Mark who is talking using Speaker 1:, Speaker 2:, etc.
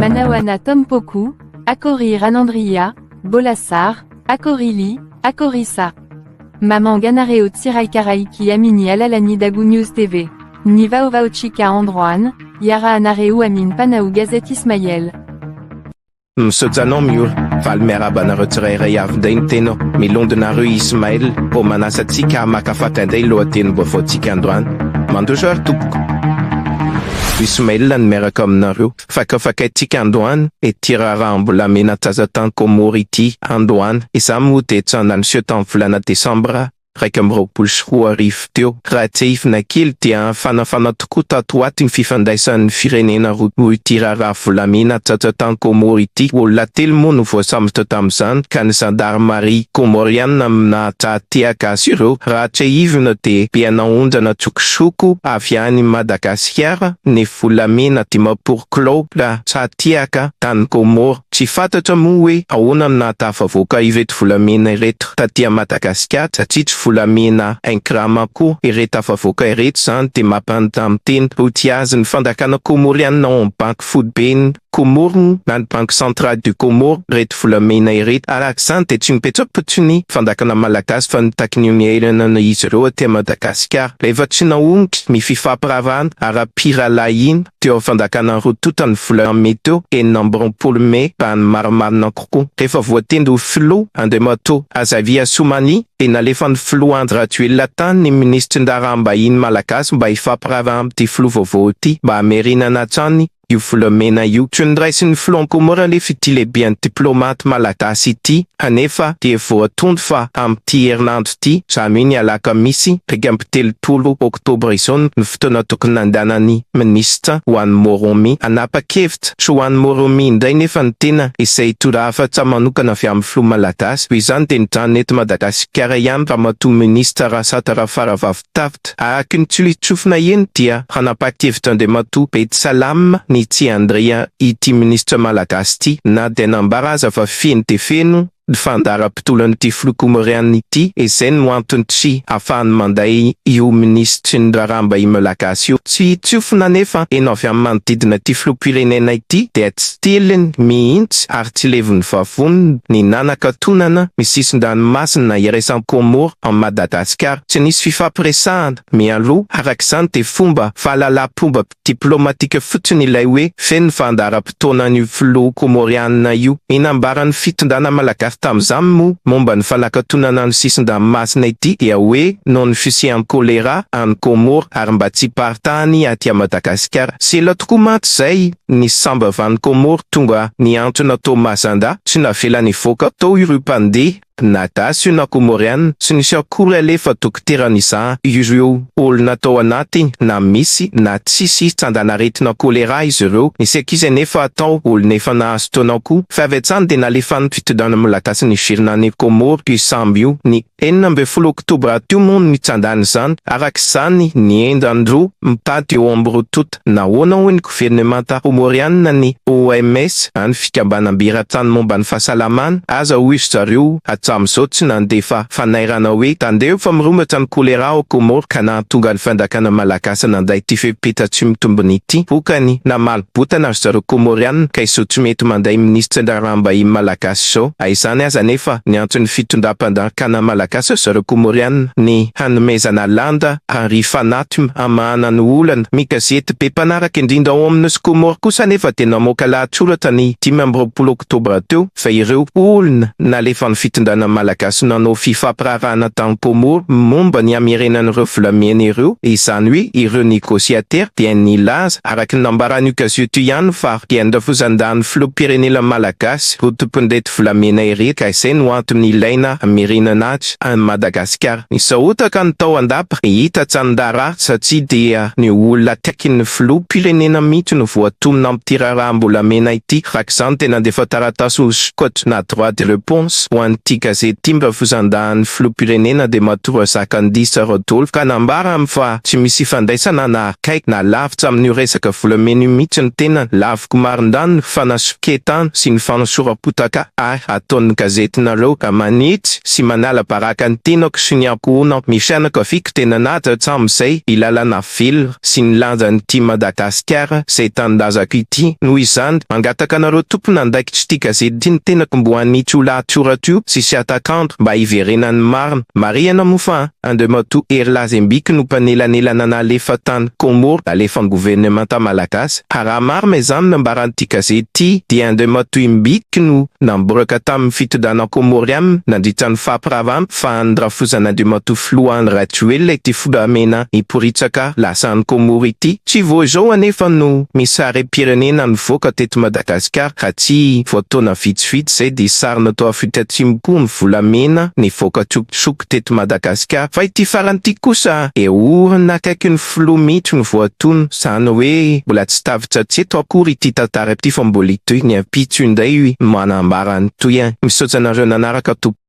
Speaker 1: Manawana Tompoku, Akori Ranandria, Bolassar, Akorili, Akorissa. Maman Ganareo Tsirai Karaiki Amini Alalani Dagu News TV. Niva Ovaochika Androan, Yara Anareu Amin Panaou Gazette Ismaël.
Speaker 2: Msodzanon mur, Valmera bana retirere yavdain teno, milon de naru Ismaël, Pomanasatika makafatende loatin bofotik androan, mandojor tup. Ismaël lan mera comme naru, fakafaketik androan, et tirara ambulamina tazatan komoriti androan, et samute tsanan sietan flana desambra. Rekambro pulshruarif teo, rateif na kil tia fana tukuta tuatin fifandaisan firenena rutu tirara fulamina tatatan komoriti wo latil monu fo samtatamsan kan sandar mari komorian namna tatia kasuro rateif note piana onda na tukshuku afiani Madagascar ne fulamina tima pour klo la tatiaka tan komor chifata tamuwe aunam na tafavoka ivet fulamina retr tatia Madagascar tatich fulamina enkramaku ireta favoka eret sante mapantamtin utiazen fandakana komorian na bank foodben Komorn, nan bank central du Komor, ret fulamina eret alaksant et une petite petuni, fandakana malakas fan taknyunielen na isero te Madagascar, levatina unk, mi fifa pravan, arapira layin, teo fandakana rututan fulam meto, en nambron pulme, pan marman na kruku, refa voitendo flo, ande moto, azavia soumani, en alefan flo andratuel latan, ni ministre daramba in malakas, ba ifa pravan ti flo vovoti, ba merina natani, yu fulamena yu tundreisen flon komorale fitile bien diplomat malagasiti, hanefa die voortondfa am ti Irland ti, samini ala kamisi, regamptel tulu oktobrison, nftonatuknandanani, minister, wan moromi, anapakeft, chuan moromi ndainefantena, isei turafa tamanuka fiam flu malatas, wizanten tanet Madagascarayam pamatu minister rasatara faravavtaft, aakintuli chufna yentia, hanapakeft de matu pet salam, ni ti Andrea iti ministre Malagasti na den embaraza va fiente fenu fandara ptulan ti flukumorianiti e sen wantunchi afan mandai iu ministre ndraramba i Malakasio ti tufna nefa en ofiamantid na ti flupirenenaiti det stilen miint artileven fafun ni nanakatunana misisndan masen na yeresan komor en Madagascar tinis fifa presand mi alu haraksante fumba fala la pumba diplomatique futuni laiwe fen fandara ptonanu flu komorian na yu inambaran fitndana Malakas tamzammu momban falakatunanan sisnda masnaiti yawe non fusian kolera an komor armbati partani atia Madagascar silotkumat sei ni samba van komor tunga ni antuna tomasanda tuna filani foka to urupande Nata suna komorian sunisha kurele fatukteranisa yuju ol natoanati na misi na tsisi tandanaret na kolera izero ni sekize nefa atao ol nefa na astonaku favetsan de na lefan pitdan Malakas ni shirna ni komor pi sambiu ni enambe fulu oktobra tumon ni tandanzan araksani ni endandru mpati ombro tut na wona wen gouvernementa komorian na ni OMS an fikabana biratan momban fasalaman aza wistariu samsotsi nandefa fanairana hoe tandeo famromatan kolera o Komor kana tonga ny fandakana Malakas nanday ty fepetatsy mitombonity pokany na malibotana zaro komorian kay sotsy mety manday ministre ndaramba i Malakas so aizany aza nefa ny antony fitondram-pandakana Malakas zaro komorian ny hanomezana landa ary fanaty amahanany olana mikasety be mpanaraka indrindra ao amin'y Komor kosa nefa tena moka lahatsoratra ny 10 oktobra teo fa ireo olona nalefa ny fitondrana Malakas nanao fifampirarahana tany Komor momba ny amirenan'ireo volamena ireo izany hoe ireo négociateur dia nilaza araky nambarany okazio toy ihany fa kienda fozandany filoham-pirenena Malagasy ho tompon-drety volamena irery ka izay no antony ilaina amirenana azy any Madagasikara isaota ka ny tao andapa hita tsandarary satria dia ny olona tiakin'ny filoham-pirenena mihitsy no voatomina amin'ity rahambolamena ity rak'izany tena andefa taratasy ho scotch na droit de réponse ho an'ity gazety ity mba fozandahan'ny filoham-pirenena de matoa zakan-disa rotolo ka nambara am fa tsy misy ifandraisana na akaiky na lavitra amin'io resaka volamena io mihitsy ny tena laviko marindany ny fanasoketana sy ny fanasorapotaka ataon'ny gazetinareo ka manitsy sy manala baraka ny tenako sy ny akohona misy anako fiko tena nata hatramizay ilalana velona sy ny lanjan'ity Madagasikara zay tanindrazako ity noho izany mangataka anareo tompony andaikitry ity gazety ity ny tenako mbo hanitsy ho lahatsoratra io sy sy atakandro mba hiverenan'ny marina mariana mofa andemato erlazembiky no mpanelanelana nalefa tany Komoro alefan'ny gouvernemanta malagasy raha maro ma izany nambaran'ity gazety ity dia andemato imbiky no namboraka tamin'ny fitondana komoriam nandritran'ny fampiravana fa andrafozana andemato filohan'ny ratuel ity volamena iporitsaka lasan'ny Komoro ity tsy voazao anefa no misare-pirenena nivoaka teto Madagasikara raha tsy voataona vitsivitsy zay dia sary natao afitatsiam-po ny volamena nivoaka tsopotsoko teto Madagasikara fa ity farany ity kosa orina akaiky ny filoha mihitsy ny voatono zany hoe mbola tsy tavitra tseto akory ity tantara ity fa mbola itoy ny ampitso indray manambara ny toy misaotra nareo nanaraka tompoko